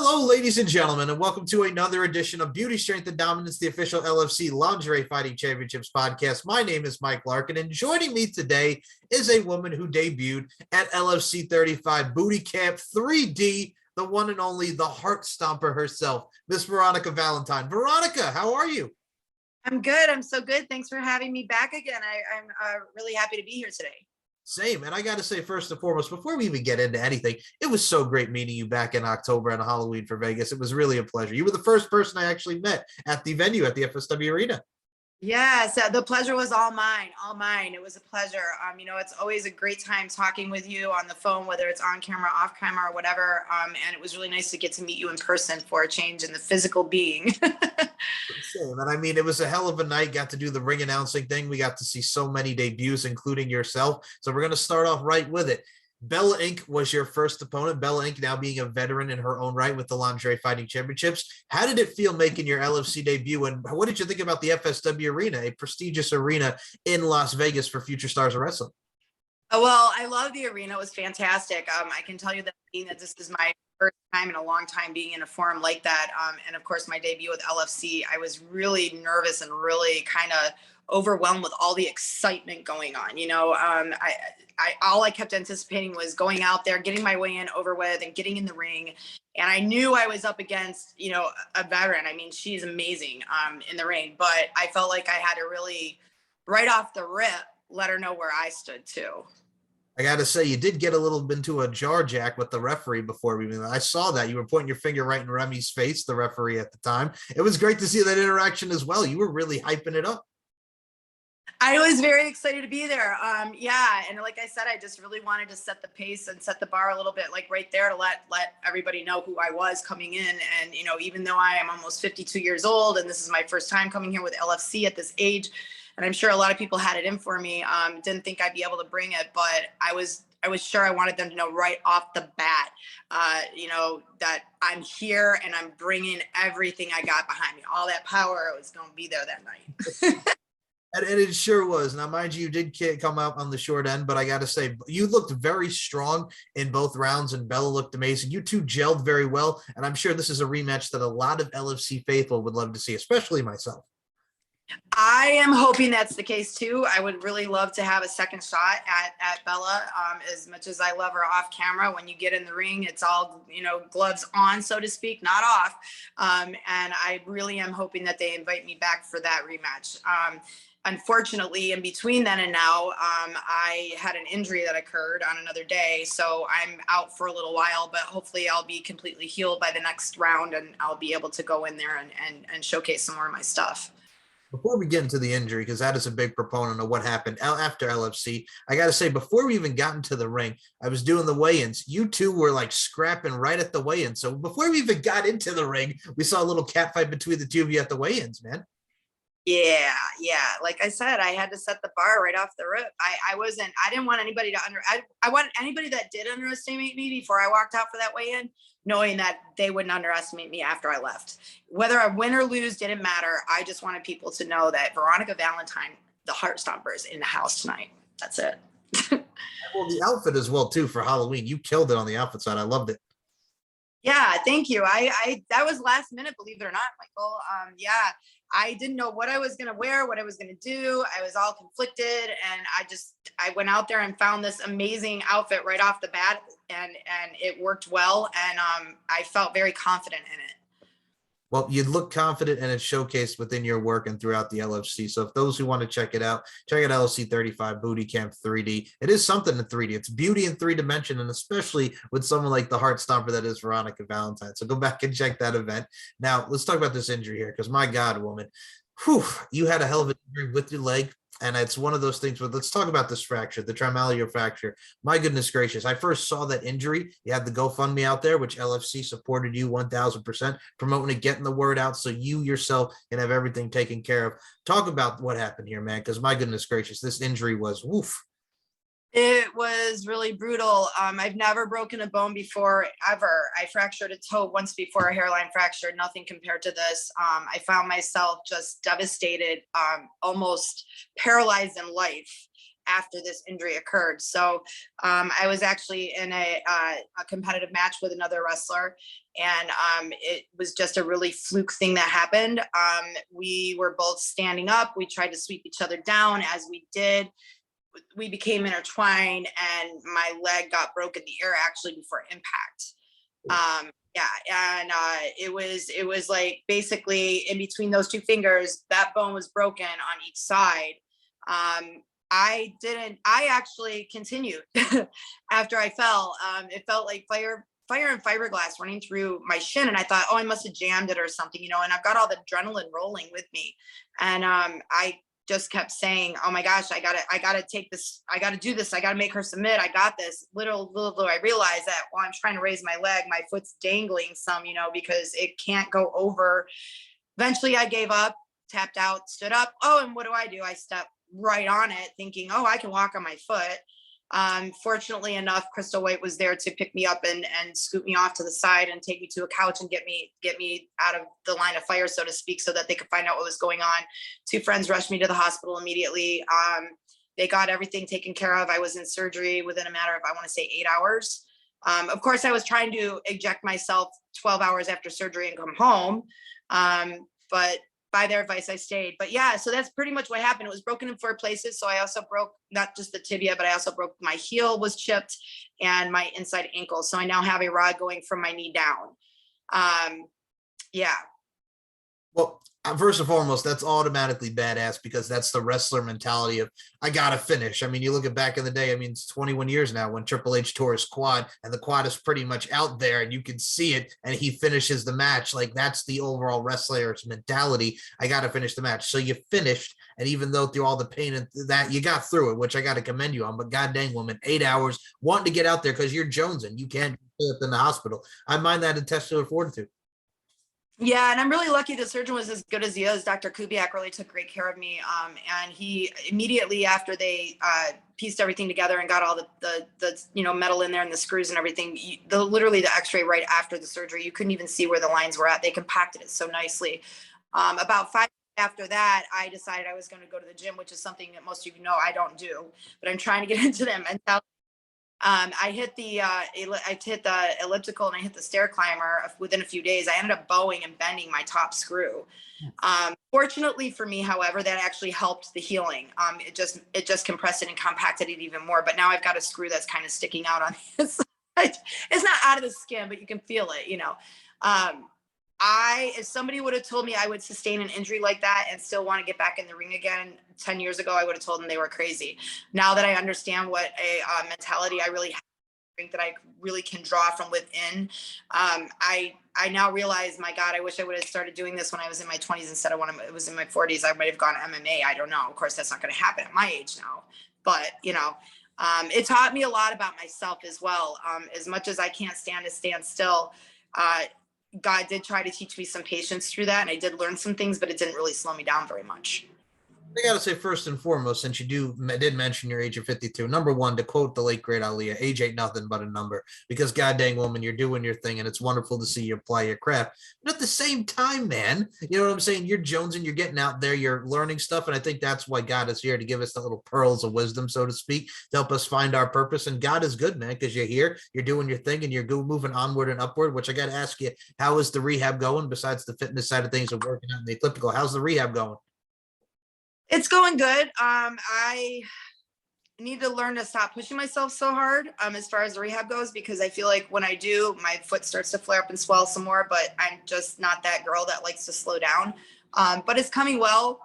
Hello, ladies and gentlemen, and welcome to another edition of Beauty, Strength, and Dominance, the official LFC Lingerie Fighting Championships podcast. My name is Mike Larkin, and joining me today is a woman who debuted at LFC 35 Booty Camp 3D, the one and only, the heart stomper herself, Miss Veronika Valentine. Veronika, how are you? I'm good. I'm so good. Thanks for having me back again. I'm really happy to be here today. Same. And I got to say, first and foremost, before we even get into anything, it was so great meeting you back in October on Halloween for Vegas. It was really a pleasure. You were the first person I actually met at the venue at the FSW Arena. Yeah, so the pleasure was all mine, It was a pleasure. It's always a great time talking with you on the phone, whether it's on camera, off camera, or whatever. And it was really nice to get to meet you in person for a change in the physical being. Same. And I mean, it was a hell of a night. Got to do the ring announcing thing. We got to see so many debuts, including yourself. So we're going to start off right with it. Bella Inc. was your first opponent. Bella Inc. now being a veteran in her own right with the Lingerie Fighting Championships. How did it feel making your LFC debut? And what did you think about the FSW Arena, a prestigious arena in Las Vegas for future stars of wrestling? Well, I love the arena. It was fantastic. I can tell you that being that this is my first time in a long time being in a forum like that. And of course, my debut with LFC, I was really nervous and really kind of overwhelmed with all the excitement going on. All I kept anticipating was going out there, getting my way in over with and getting in the ring. And I knew I was up against, a veteran. I mean, she's amazing in the ring, but I felt like I had to really, right off the rip, let her know where I stood too. I got to say, you did get a little bit into a jar jack with the referee before we. I saw that. You were pointing your finger right in Remy's face, the referee at the time. It was great to see that interaction as well. You were really hyping it up. I was very excited to be there. And like I said, I just really wanted to set the pace and set the bar a little bit, like right there, to let everybody know who I was coming in. And, even though I am almost 52 years old and this is my first time coming here with LFC at this age, and I'm sure a lot of people had it in for me, didn't think I'd be able to bring it, but I was sure I wanted them to know right off the bat, that I'm here and I'm bringing everything I got behind me. All that power was going to be there that night. And it sure was. Now, mind you, you did come out on the short end, but I got to say, you looked very strong in both rounds, and Bella looked amazing. You two gelled very well, and I'm sure this is a rematch that a lot of LFC faithful would love to see, especially myself. I am hoping that's the case too. I would really love to have a second shot at Bella. As much as I love her off camera, when you get in the ring, it's all, gloves on, so to speak, not off. And I really am hoping that they invite me back for that rematch. Unfortunately, in between then and now, I had an injury that occurred on another day. So I'm out for a little while, but hopefully I'll be completely healed by the next round and I'll be able to go in there and showcase some more of my stuff. Before we get into the injury, because that is a big proponent of what happened after LFC, I got to say, before we even got into the ring, I was doing the weigh-ins. You two were like scrapping right at the weigh-in. So before we even got into the ring, we saw a little cat fight between the two of you at the weigh-ins, man. Yeah. Like I said, I had to set the bar right off the rip. I didn't want anybody to I want anybody that did underestimate me before I walked out for that weigh-in, knowing that they wouldn't underestimate me after I left. Whether I win or lose didn't matter. I just wanted people to know that Veronika Valentine, the heart stomper, is in the house tonight. That's it. Well, the outfit as well too for Halloween. You killed it on the outfit side. I loved it. Yeah, thank you. I that was last minute, believe it or not, Michael. I didn't know what I was going to wear, what I was going to do. I was all conflicted, and I went out there and found this amazing outfit right off the bat, and it worked well, and I felt very confident in it. Well, you look confident, and it's showcased within your work and throughout the LFC. So if those who want to check out LFC 35 Booty Camp 3D. It is something in 3D. It's beauty in 3 dimension, and especially with someone like the heart stomper that is Veronika Valentine. So go back and check that event. Now, let's talk about this injury here, because my God, woman, you had a hell of an injury with your leg. And it's one of those things where let's talk about this fracture, the trimallear fracture. My goodness gracious. I first saw that injury. You had the GoFundMe out there, which LFC supported you 1000%, promoting it, getting the word out so you yourself can have everything taken care of. Talk about what happened here, man, because my goodness gracious, this injury was woof. It was really brutal. I've never broken a bone before, ever. I fractured a toe once before, a hairline fracture, nothing compared to this. I found myself just devastated, almost paralyzed in life. after this injury occurred. So I was actually in a competitive match with another wrestler, and it was just a really fluke thing that happened. We were both standing up. We tried to sweep each other down. As we did, we became intertwined, and my leg got broke in the air actually before impact. Yeah, and it was like basically in between those two fingers, that bone was broken on each side. I actually continued after I fell. It felt like fire and fiberglass running through my shin, and I thought, oh, I must have jammed it or something, and I've got all the adrenaline rolling with me. And I just kept saying, oh my gosh, I gotta take this, I gotta do this, I gotta make her submit, I got this. Little do I realize that while I'm trying to raise my leg, my foot's dangling some, because it can't go over. Eventually I gave up, tapped out, stood up. Oh, and what do? I step right on it thinking, oh, I can walk on my foot. Fortunately enough, Crystal White was there to pick me up and scoop me off to the side and take me to a couch and get me out of the line of fire, so to speak, so that they could find out what was going on. Two friends rushed me to the hospital immediately. They got everything taken care of. I was in surgery within a matter of, I want to say, 8 hours. Of course, I was trying to eject myself 12 hours after surgery and come home. But by their advice, I stayed. But yeah, so that's pretty much what happened. It was broken in 4 places. So I also broke not just the tibia, but I also broke my heel was chipped and my inside ankle. So I now have a rod going from my knee down. Yeah. Well, first and foremost, that's automatically badass, because that's the wrestler mentality of, I gotta finish. I mean, you look at back in the day, I mean, it's 21 years now when Triple H tore his quad, and the quad is pretty much out there and you can see it, and he finishes the match. Like, that's the overall wrestler's mentality. I gotta finish the match. So you finished, and even though through all the pain and that, you got through it, which I gotta commend you on. But god dang, woman, 8 hours wanting to get out there because you're jonesing. You can't stay up in the hospital. I mind that intestinal fortitude. Yeah, and I'm really lucky the surgeon was as good as he is. Dr. Kubiak really took great care of me. And he immediately after they pieced everything together and got all the metal in there and the screws and everything, literally the x-ray right after the surgery, you couldn't even see where the lines were at. They compacted it so nicely. About 5 after that, I decided I was going to go to the gym, which is something that most of you know I don't do, but I'm trying to get into them. And I hit the elliptical and I hit the stair climber within a few days. I ended up bowing and bending my top screw. Fortunately for me, however, that actually helped the healing. It just compressed it and compacted it even more. But now I've got a screw that's kind of sticking out on the side. It's not out of the skin, but you can feel it, if somebody would have told me I would sustain an injury like that and still want to get back in the ring again 10 years ago, I would have told them they were crazy. Now that I understand what a mentality I really have, that I really can draw from within, I now realize, my God, I wish I would have started doing this when I was in my 20s instead of when I was in my 40s. I might have gone MMA. I don't know. Of course, that's not going to happen at my age now. But, it taught me a lot about myself as well. As much as I can't stand to stand still, God did try to teach me some patience through that. And I did learn some things, but it didn't really slow me down very much. I got to say, first and foremost, since you did mention your age of 52, number one, to quote the late great Aaliyah, age ain't nothing but a number, because god dang, woman, you're doing your thing and it's wonderful to see you apply your craft. But at the same time, man, you know what I'm saying? You're jonesing, you're getting out there, you're learning stuff. And I think that's why God is here, to give us the little pearls of wisdom, so to speak, to help us find our purpose. And God is good, man, because you're here, you're doing your thing, and you're moving onward and upward, which I got to ask you, how is the rehab going besides the fitness side of things of working out in the elliptical? How's the rehab going? It's going good. I need to learn to stop pushing myself so hard as far as the rehab goes, because I feel like when I do, my foot starts to flare up and swell some more, but I'm just not that girl that likes to slow down. But it's coming well.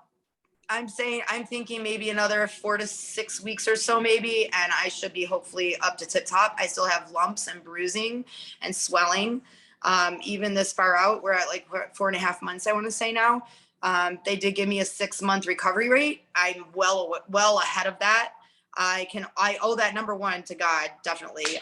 I'm thinking maybe another 4 to 6 weeks or so, maybe, and I should be hopefully up to tip top. I still have lumps and bruising and swelling. Even this far out, we're at like 4.5 months, I want to say now. They did give me a 6-month recovery rate. I'm well ahead of that. I owe that, number one, to God, definitely.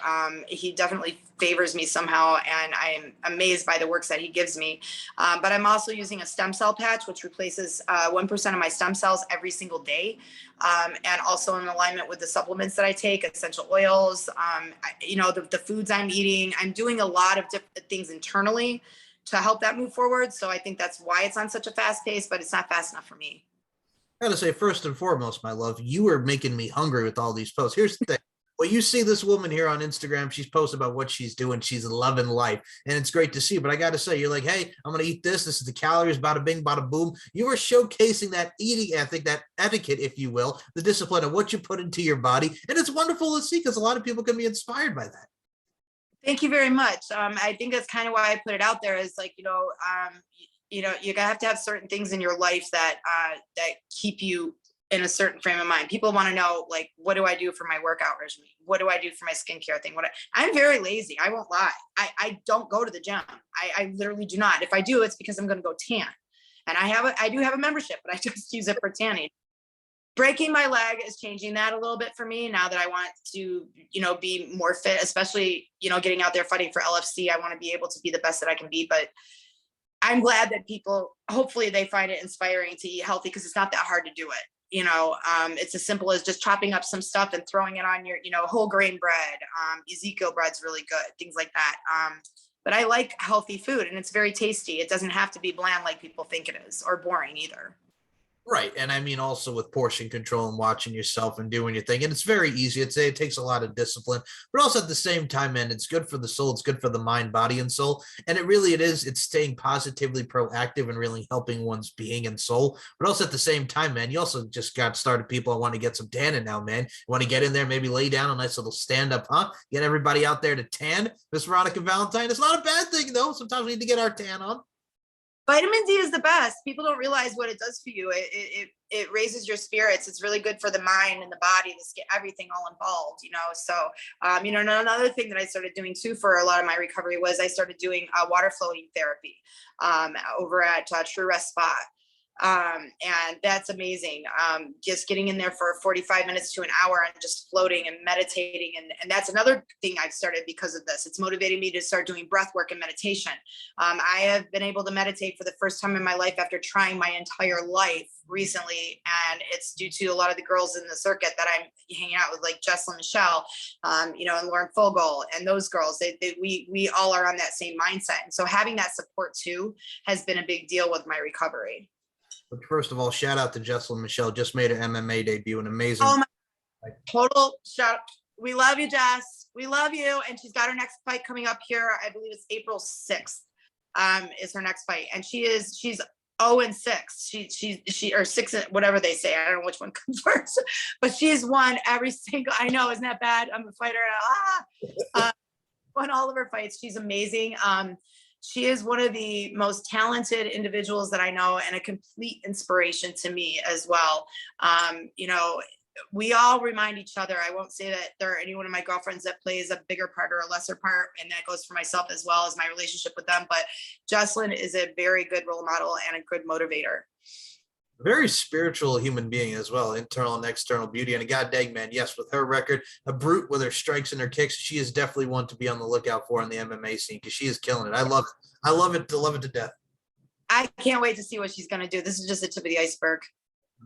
He definitely favors me somehow, and I'm amazed by the works that he gives me. But I'm also using a stem cell patch, which replaces 1% of my stem cells every single day. And also in alignment with the supplements that I take, essential oils, the foods I'm eating. I'm doing a lot of different things internally to help that move forward. So I think that's why it's on such a fast pace, but it's not fast enough for me. I gotta say, first and foremost, my love, you are making me hungry with all these posts. Here's the thing. Well, you see this woman here on Instagram, she's posting about what she's doing. She's loving life, and it's great to see. But I got to say, you're like, hey, I'm going to eat this. This is the calories, bada bing, bada boom. You are showcasing that eating ethic, that etiquette, if you will, the discipline of what you put into your body. And it's wonderful to see because a lot of people can be inspired by that. Thank you very much. I think that's kind of why I put it out there is like, you have to have certain things in your life that keep you in a certain frame of mind. People want to know, like, what do I do for my workout regimen? What do I do for my skincare thing? I'm very lazy. I won't lie. I don't go to the gym. I literally do not. If I do, it's because I'm going to go tan. And I do have a membership, but I just use it for tanning. Breaking my leg is changing that a little bit for me now that I want to, be more fit, especially, getting out there fighting for LFC. I want to be able to be the best that I can be, but I'm glad that people, hopefully they find it inspiring to eat healthy because it's not that hard to do it. It's as simple as just chopping up some stuff and throwing it on your, whole grain bread. Ezekiel bread's really good, things like that. But I like healthy food and it's very tasty. It doesn't have to be bland like people think it is, or boring either. Right. And I mean, also with portion control and watching yourself and doing your thing. And it's very easy. It takes a lot of discipline, but also at the same time, man, it's good for the soul. It's good for the mind, body, and soul. And it's staying positively proactive and really helping one's being and soul. But also at the same time, man, you also just got started people. I want to get some tanning now, man. You want to get in there, maybe lay down a nice little stand up, Get everybody out there to tan. Miss Veronika Valentine. It's not a bad thing, though. Sometimes we need to get our tan on. Vitamin D is the best. People don't realize what it does for you. It raises your spirits. It's really good for the mind and the body, the skin, everything all involved, So, another thing that I started doing too for a lot of my recovery was I started doing water flowing therapy over at True Rest Spa. And that's amazing. Just getting in there for 45 minutes to an hour and just floating and meditating. And that's another thing I've started because of this. It's motivated me to start doing breath work and meditation. I have been able to meditate for the first time in my life after trying my entire life recently. And it's due to a lot of the girls in the circuit that I'm hanging out with, like Jessalyn Michelle, and Lauren Fogel and those girls, we all are on that same mindset. And so having that support too has been a big deal with my recovery. But first of all, shout out to Jessalyn Michelle. Just made her MMA debut. An amazing. Oh my, total shout. We love you, Jess. We love you. And she's got her next fight coming up here. I believe it's April 6th is her next fight. And she's 0-6. She or 6, whatever they say. I don't know which one comes first, but she's won every single, I know, isn't that bad? I'm a fighter. Won all of her fights. She's amazing. She is one of the most talented individuals that I know and a complete inspiration to me as well. We all remind each other. I won't say that there are any one of my girlfriends that plays a bigger part or a lesser part, and that goes for myself as well as my relationship with them. But Jessalyn is a very good role model and a good motivator. A very spiritual human being as well, internal and external beauty. And a god dang, man, yes, with her record, a brute with her strikes and her kicks, she is definitely one to be on the lookout for in the MMA scene because she is killing it. I love it. I love it to death. I can't wait to see what she's going to do. This is just the tip of the iceberg.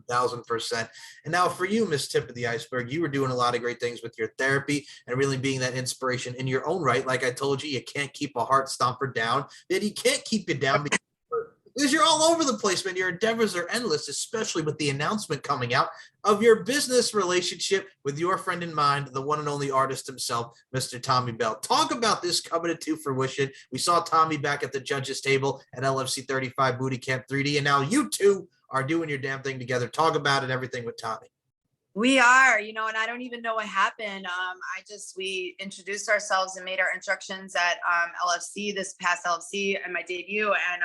1,000%. And now for you, Miss Tip of the Iceberg, you were doing a lot of great things with your therapy and really being that inspiration in your own right. Like I told you, you can't keep a heart stomper down. Then you can't keep you down because you're all over the place, man. Your endeavors are endless, especially with the announcement coming out of your business relationship with your friend in mind, the one and only artist himself, Mr. Tommy Bell. Talk about this coming to fruition. We saw Tommy back at the judges table at LFC 35 Booty Camp 3D, and now you two are doing your damn thing together. Talk about it, everything with Tommy. We are, and I don't even know what happened. We introduced ourselves and made our introductions at LFC, this past LFC and my debut. And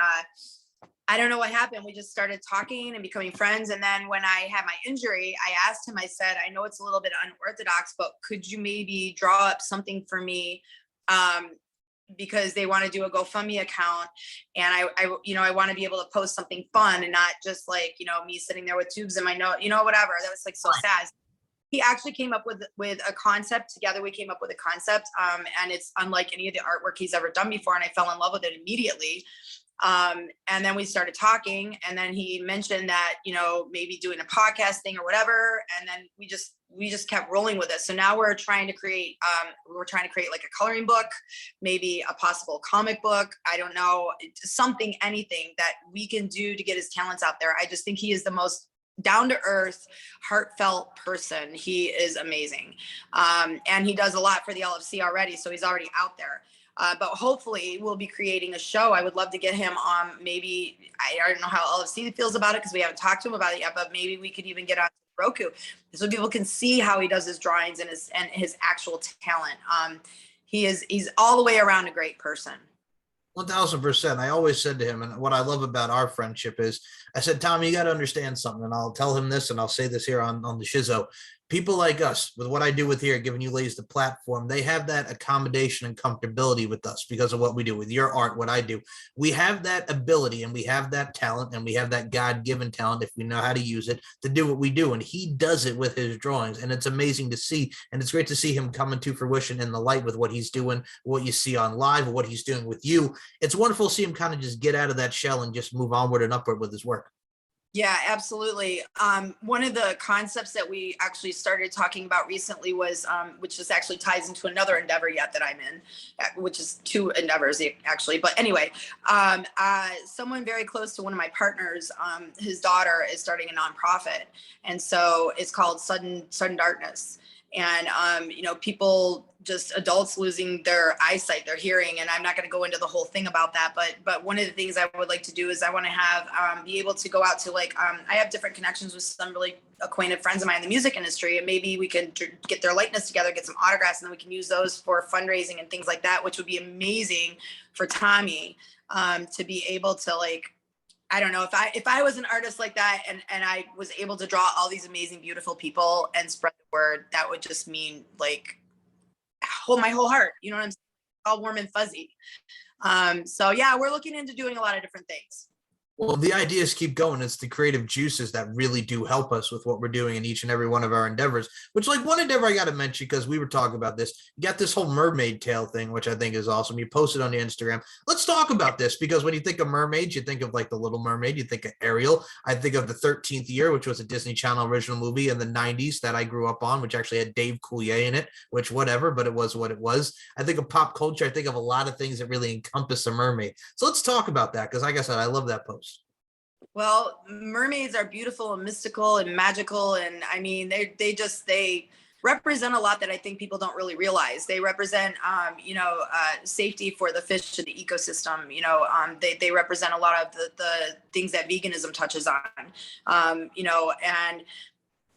I don't know what happened. We just started talking and becoming friends. And then when I had my injury, I asked him, I said, I know it's a little bit unorthodox, but could you maybe draw up something for me? Because they want to do a GoFundMe account. And I want to be able to post something fun and not just like, me sitting there with tubes in my nose, whatever. That was like so sad. He actually came up with a concept. Together we came up with a concept. And it's unlike any of the artwork he's ever done before. And I fell in love with it immediately. And then we started talking, and then he mentioned that, maybe doing a podcast thing or whatever. And then we just kept rolling with it. So now we're trying to create like a coloring book, maybe a possible comic book. I don't know, anything that we can do to get his talents out there. I just think he is the most down to earth, heartfelt person. He is amazing. And he does a lot for the LFC already. So he's already out there. But hopefully we'll be creating a show. I would love to get him on. Maybe, I don't know how LFC feels about it because we haven't talked to him about it yet, but maybe we could even get on Roku so people can see how he does his drawings and his actual talent. He's all the way around a great person. 1000%. I always said to him, and what I love about our friendship is, I said, Tommy, you got to understand something. And I'll tell him this, and I'll say this here on the Shizzo. People like us, with what I do with here, giving you ladies the platform, they have that accommodation and comfortability with us because of what we do with your art, what I do. We have that ability and we have that talent and we have that God-given talent, if we know how to use it, to do what we do. And he does it with his drawings. And it's amazing to see. And it's great to see him coming to fruition in the light with what he's doing, what you see on live, or what he's doing with you. It's wonderful to see him kind of just get out of that shell and just move onward and upward with his work. Yeah, absolutely. One of the concepts that we actually started talking about recently was, which just actually ties into another endeavor yet that I'm in, which is two endeavors actually. But anyway, someone very close to one of my partners, his daughter is starting a nonprofit, and so it's called Sudden Darkness. And people, just adults losing their eyesight, their hearing, and I'm not going to go into the whole thing about that, but one of the things I would like to do is I want to have be able to go out to I have different connections with some really acquainted friends of mine in the music industry, and maybe we can get their likeness together, get some autographs, and then we can use those for fundraising and things like that, which would be amazing for Tommy to be able to I don't know, if I was an artist like that and I was able to draw all these amazing, beautiful people and spread the word, that would just mean my whole heart, you know what I'm saying? All warm and fuzzy. So yeah, we're looking into doing a lot of different things. Well, the ideas keep going. It's the creative juices that really do help us with what we're doing in each and every one of our endeavors, which one endeavor I got to mention, because we were talking about this, you got this whole mermaid tail thing, which I think is awesome. You posted on the Instagram. Let's talk about this, because when you think of mermaids, you think of the Little Mermaid, you think of Ariel. I think of the 13th Year, which was a Disney Channel original movie in the 90s that I grew up on, which actually had Dave Coulier in it, which whatever, but it was what it was. I think of pop culture. I think of a lot of things that really encompass a mermaid. So let's talk about that, because like I said, I love that post. Well, mermaids are beautiful and mystical and magical. And I mean, they represent a lot that I think people don't really realize. They represent, safety for the fish and the ecosystem. They represent a lot of the things that veganism touches on, and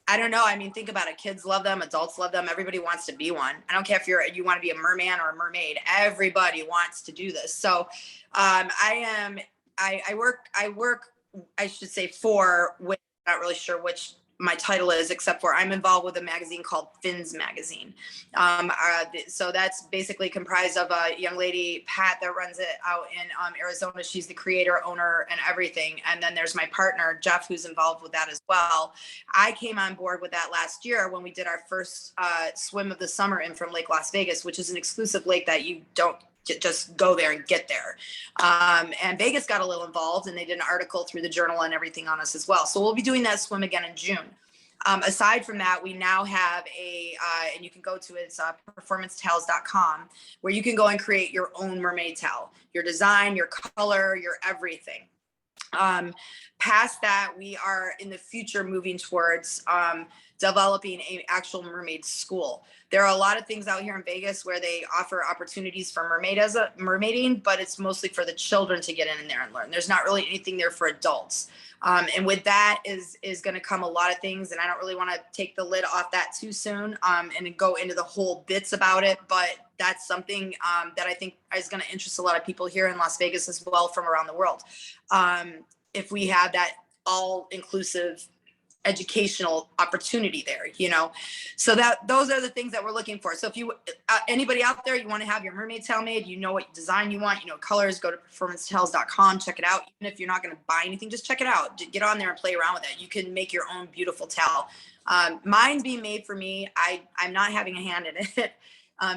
I don't know. I mean, think about it. Kids love them. Adults love them. Everybody wants to be one. I don't care if you want to be a merman or a mermaid. Everybody wants to do this. So I work, I should say, with, not really sure which my title is, except for I'm involved with a magazine called Fins Magazine. So that's basically comprised of a young lady, Pat, that runs it out in Arizona. She's the creator, owner, and everything. And then there's my partner, Jeff, who's involved with that as well. I came on board with that last year when we did our first swim of the summer in from Lake Las Vegas, which is an exclusive lake that you don't just go there and get there. And Vegas got a little involved, and they did an article through the Journal and everything on us as well. So we'll be doing that swim again in June. Aside from that, we now have and you can go to it's performancetowels.com, where you can go and create your own mermaid towel, your design, your color, your everything. Past that, we are in the future moving towards developing an actual mermaid school. There are a lot of things out here in Vegas where they offer opportunities for mermaiding, but it's mostly for the children to get in there and learn. There's not really anything there for adults. And with that is going to come a lot of things, and I don't really want to take the lid off that too soon and go into the whole bits about it, but that's something that I think is going to interest a lot of people here in Las Vegas as well from around the world. If we have that all-inclusive educational opportunity there, so that those are the things that we're looking for. So if you anybody out there, you want to have your mermaid towel made, what design you want, colors, go to performancetowels.com, check it out. Even if you're not going to buy anything, just check it out, get on there and play around with it. You can make your own beautiful towel. Mine's being made for me. I'm not having a hand in it.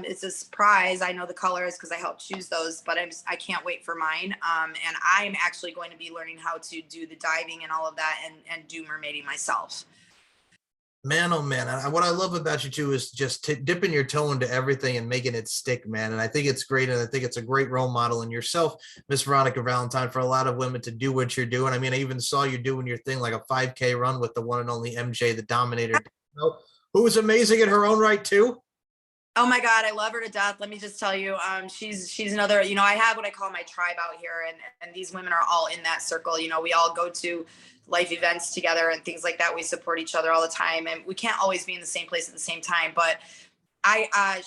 It's a surprise. I know the colors because I helped choose those, but I can't wait for mine. And I'm actually going to be learning how to do the diving and all of that and do mermaiding myself. Man, oh man. What I love about you too is just dipping your toe into everything and making it stick, man. And I think it's great. And I think it's a great role model in yourself, Miss Veronika Valentine, for a lot of women to do what you're doing. I mean, I even saw you doing your thing like a 5K run with the one and only MJ, the Dominator, who was amazing in her own right too. Oh my God, I love her to death. Let me just tell you, she's another, I have what I call my tribe out here, and these women are all in that circle. We all go to life events together and things like that. We support each other all the time, and we can't always be in the same place at the same time. But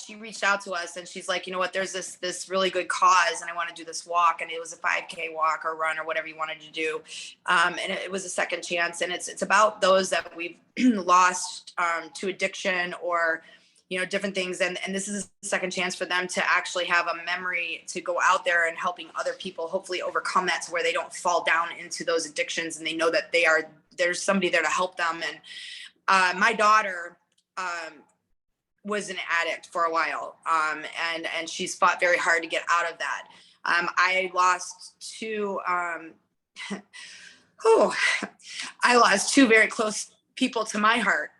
she reached out to us and she's like, you know what, there's this really good cause and I want to do this walk. And it was a 5K walk or run or whatever you wanted to do. And it was a second chance. And it's about those that we've lost to addiction or, different things. And this is a second chance for them to actually have a memory to go out there and helping other people hopefully overcome that to where they don't fall down into those addictions and they know that there's somebody there to help them. And my daughter, was an addict for a while. And she's fought very hard to get out of that. I lost two, I lost two very close people to my heart,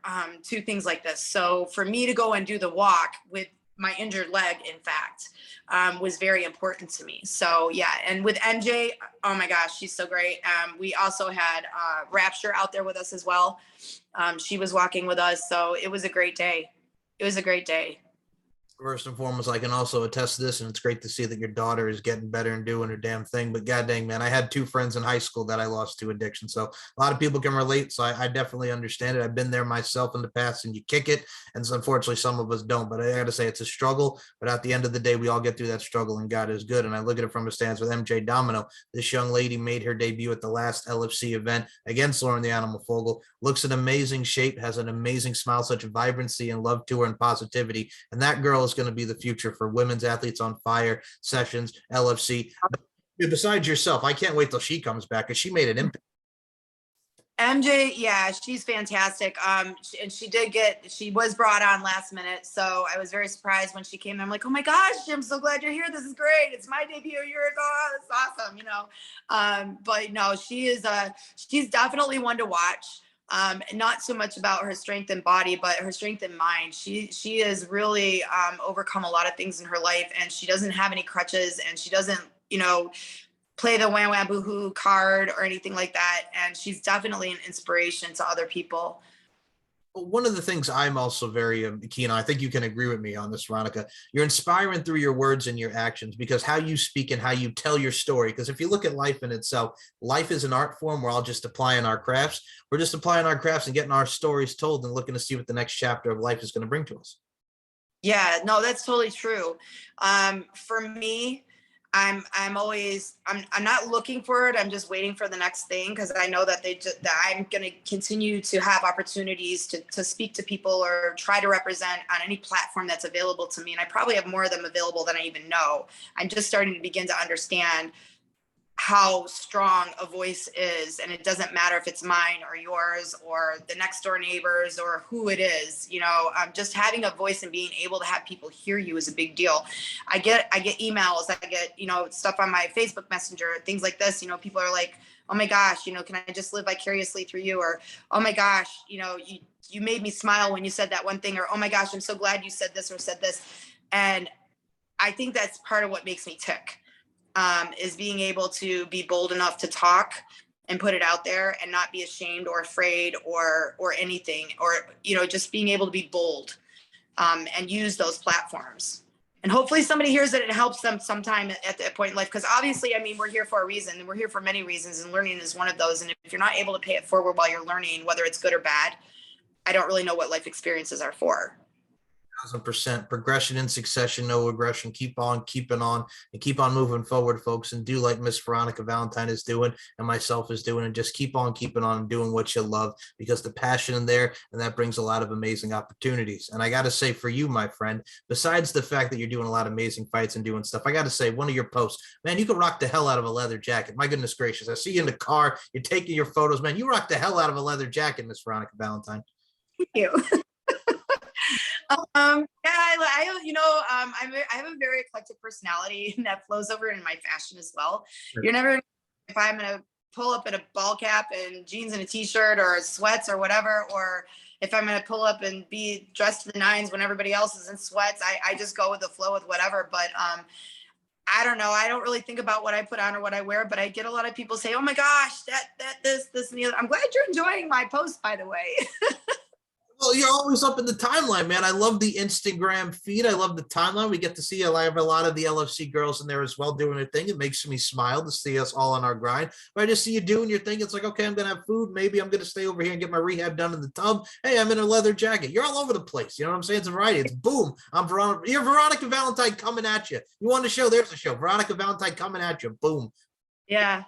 to things like this. So for me to go and do the walk with my injured leg, in fact, was very important to me. So yeah. And with MJ, oh my gosh, she's so great. We also had Rapture out there with us as well. She was walking with us. So it was a great day. It was a great day. First and foremost, I can also attest to this, and it's great to see that your daughter is getting better and doing her damn thing. But god dang, man, I had two friends in high school that I lost to addiction. So a lot of people can relate. So I definitely understand it. I've been there myself in the past, and you kick it. And so unfortunately, some of us don't. But I got to say, it's a struggle. But at the end of the day, we all get through that struggle, and God is good. And I look at it from a stance with MJ Domino. This young lady made her debut at the last LFC event against Lauren the Animal Fogel. Looks in amazing shape, has an amazing smile, such vibrancy and love to her and positivity. And that girl is going to be the future for women's athletes on fire, Sessions, LFC. Besides yourself, I can't wait till she comes back because she made an impact. MJ, yeah, she's fantastic. And she was brought on last minute. So I was very surprised when she came. I'm like, oh my gosh, I'm so glad you're here. This is great. It's my debut a year ago. Oh, that's awesome, But no, she's definitely one to watch. Not so much about her strength in body, but her strength in mind. She has really overcome a lot of things in her life, and she doesn't have any crutches, and she doesn't, play the wham wham boo hoo card or anything like that. And she's definitely an inspiration to other people. One of the things I'm also very keen on, I think you can agree with me on this, Veronika, you're inspiring through your words and your actions, because how you speak and how you tell your story. Because if you look at life in itself, life is an art form. We're all just applying our crafts. We're just applying our crafts and getting our stories told and looking to see what the next chapter of life is going to bring to us. Yeah, no, that's totally true. For me, I'm not looking for it. I'm just waiting for the next thing, because I know that that I'm going to continue to have opportunities to speak to people or try to represent on any platform that's available to me. And I probably have more of them available than I even know. I'm just starting to begin to understand how strong a voice is, and it doesn't matter if it's mine or yours or the next door neighbors or who it is. Just having a voice and being able to have people hear you is a big deal. I get emails, I get stuff on my Facebook Messenger, things like this. People are like, oh my gosh, can I just live vicariously through you? Or, oh my gosh, you made me smile when you said that one thing. Or, oh my gosh, I'm so glad you said this or said this. And I think that's part of what makes me tick. Is being able to be bold enough to talk and put it out there and not be ashamed or afraid or anything, or, just being able to be bold and use those platforms. And hopefully somebody hears it and helps them sometime at that point in life. Because obviously, we're here for a reason, and we're here for many reasons, and learning is one of those. And if you're not able to pay it forward while you're learning, whether it's good or bad, I don't really know what life experiences are for. 1,000% progression in succession, no regression. Keep on keeping on and keep on moving forward, folks, and do like Miss Veronika Valentine is doing and myself is doing, and just keep on keeping on and doing what you love, because the passion in there, and that brings a lot of amazing opportunities. And I got to say, for you, my friend, besides the fact that you're doing a lot of amazing fights and doing stuff, I got to say, one of your posts, man, you can rock the hell out of a leather jacket. My goodness gracious, I see you in the car, you're taking your photos, man. You rock the hell out of a leather jacket, Miss Veronika Valentine. Thank you. I have a very eclectic personality, and that flows over in my fashion as well. Sure. You're never, if I'm going to pull up in a ball cap and jeans and a t-shirt or sweats or whatever, or if I'm going to pull up and be dressed to the nines when everybody else is in sweats, I just go with the flow with whatever. But I don't know. I don't really think about what I put on or what I wear, but I get a lot of people say, oh my gosh, this, and the other. I'm glad you're enjoying my post, by the way. Well, you're always up in the timeline, man. I love the Instagram feed. I love the timeline. We get to see a lot of the LFC girls in there as well doing their thing. It makes me smile to see us all on our grind. But I just see you doing your thing. It's like, okay, I'm going to have food. Maybe I'm going to stay over here and get my rehab done in the tub. Hey, I'm in a leather jacket. You're all over the place. You know what I'm saying? It's a variety. It's boom. You're Veronika Valentine coming at you. You want a show? There's a show. Veronika Valentine coming at you. Boom. Yeah.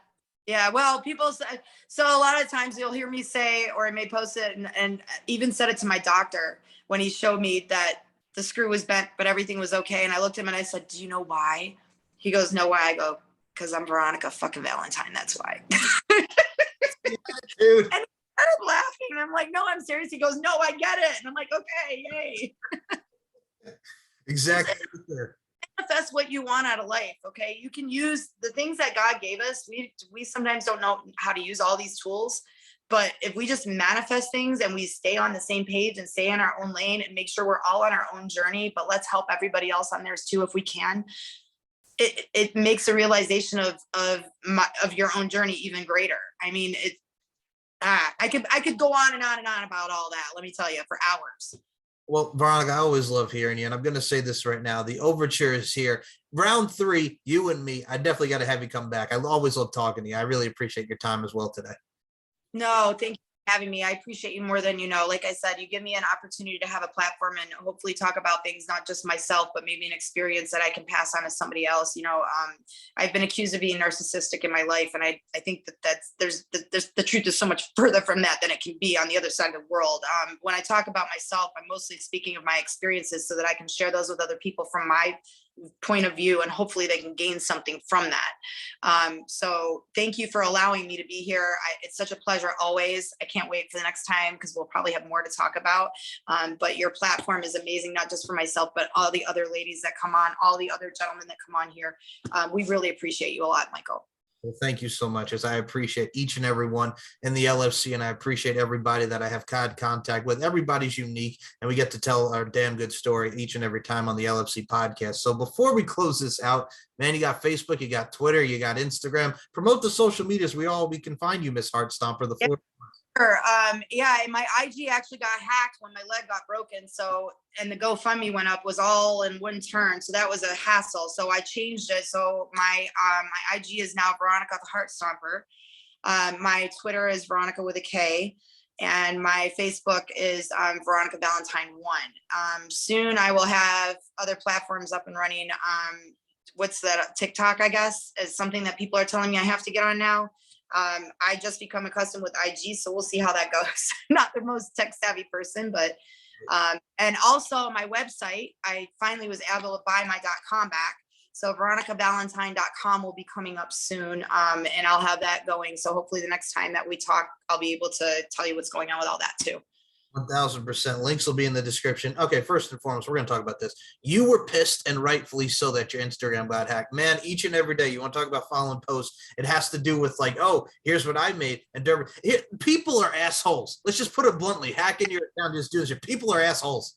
Yeah, well, people say, so a lot of times you'll hear me say, or I may post it and even said it to my doctor when he showed me that the screw was bent, but everything was okay. And I looked at him and I said, do you know why? He goes, no, why? I go, because I'm Veronika fucking Valentine. That's why. Dude. And he started laughing. And I'm like, no, I'm serious. He goes, no, I get it. And I'm like, okay, yay. Exactly. Manifest what you want out of life. Okay, you can use the things that God gave us. We sometimes don't know how to use all these tools, but if we just manifest things and we stay on the same page and stay in our own lane and make sure we're all on our own journey, but let's help everybody else on theirs too if we can. It makes a realization of your own journey even greater. I mean, I could go on and on and on about all that. Let me tell you, for hours. Well, Veronika, I always love hearing you, and I'm going to say this right now. The overture is here. Round 3, you and me. I definitely got to have you come back. I always love talking to you. I really appreciate your time as well today. No, thank you for having me. I appreciate you more than you know. Like I said, you give me an opportunity to have a platform and hopefully talk about things, not just myself, but maybe an experience that I can pass on to somebody else. You know, I've been accused of being narcissistic in my life. And I think there's the truth is so much further from that than it can be on the other side of the world. When I talk about myself, I'm mostly speaking of my experiences so that I can share those with other people from my point of view, and hopefully they can gain something from that. So thank you for allowing me to be here. It's such a pleasure always. I can't wait for the next time because we'll probably have more to talk about. But your platform is amazing, not just for myself, but all the other ladies that come on, all the other gentlemen that come on here. We really appreciate you a lot, Michael. Well, thank you so much, as I appreciate each and every one in the LFC, and I appreciate everybody that I have had contact with. Everybody's unique, and we get to tell our damn good story each and every time on the LFC podcast. So before we close this out, man, you got Facebook, you got Twitter, you got Instagram. Promote the social medias. We can find you, Miss Heartstomper. The floor. Sure. Yeah, my IG actually got hacked when my leg got broken. So, and the GoFundMe went up was all in one turn. So that was a hassle. So I changed it. So my IG is now Veronika the Heartstomper. My Twitter is Veronika with a K. And my Facebook is Veronika Valentine 1. Soon I will have other platforms up and running. What's that? TikTok, I guess, is something that people are telling me I have to get on now. I just become accustomed with IG, so we'll see how that goes. Not the most tech savvy person, but and also my website, I finally was able to buy my .com back. So veronikavalentine.com will be coming up soon, and I'll have that going. So hopefully the next time that we talk, I'll be able to tell you what's going on with all that too. 1000%. Links will be in the description. Okay, first and foremost, we're going to talk about this. You were pissed, and rightfully so, that your Instagram got hacked. Man, each and every day, you want to talk about following posts, it has to do with like, oh, here's what I made. And people are assholes. Let's just put it bluntly. Hacking your account, just doing shit. People are assholes.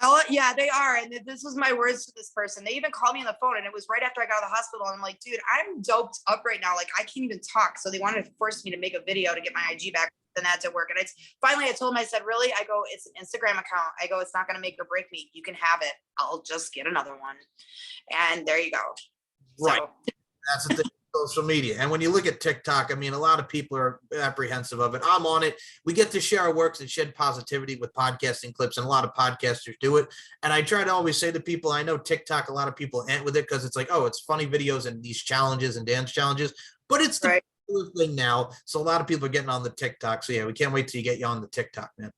Oh, yeah, they are. And this was my words to this person. They even called me on the phone, and it was right after I got out of the hospital. And I'm like, dude, I'm doped up right now. Like, I can't even talk. So they wanted to force me to make a video to get my IG back. Then that didn't work. And finally I told him, I said, really? I go, it's an Instagram account. I go, it's not going to make or break me. You can have it. I'll just get another one. And there you go. Right. So. That's the thing. Social media. And when you look at TikTok, I mean, a lot of people are apprehensive of it. I'm on it. We get to share our works and shed positivity with podcasting clips, and a lot of podcasters do it. And I try to always say to people, I know TikTok, a lot of people ant with it because it's like, oh, it's funny videos and these challenges and dance challenges, but it's the right. thing now. So a lot of people are getting on the TikTok. So yeah, we can't wait till you get you on the TikTok, man.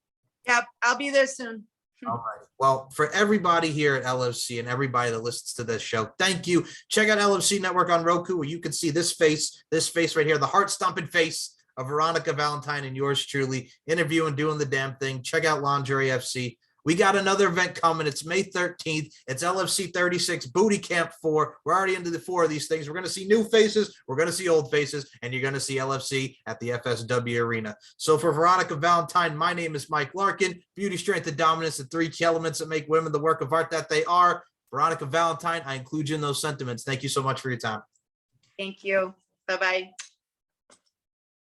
Yep, I'll be there soon. All right. Well, for everybody here at LFC and everybody that listens to this show, thank you. Check out LFC Network on Roku, where you can see this face right here, the heart-stomping face of Veronika Valentine and yours truly, interviewing, doing the damn thing. Check out Lingerie FC We got another event coming. It's May 13th. It's LFC 36 Booty Camp 4. We're already into the 4 of these things. We're going to see new faces. We're going to see old faces, and you're going to see LFC at the FSW Arena. So for Veronika Valentine, my name is Mike Larkin. Beauty, strength, and dominance, the 3 key elements that make women the work of art that they are. Veronika Valentine, I include you in those sentiments. Thank you so much for your time. Thank you. Bye-bye.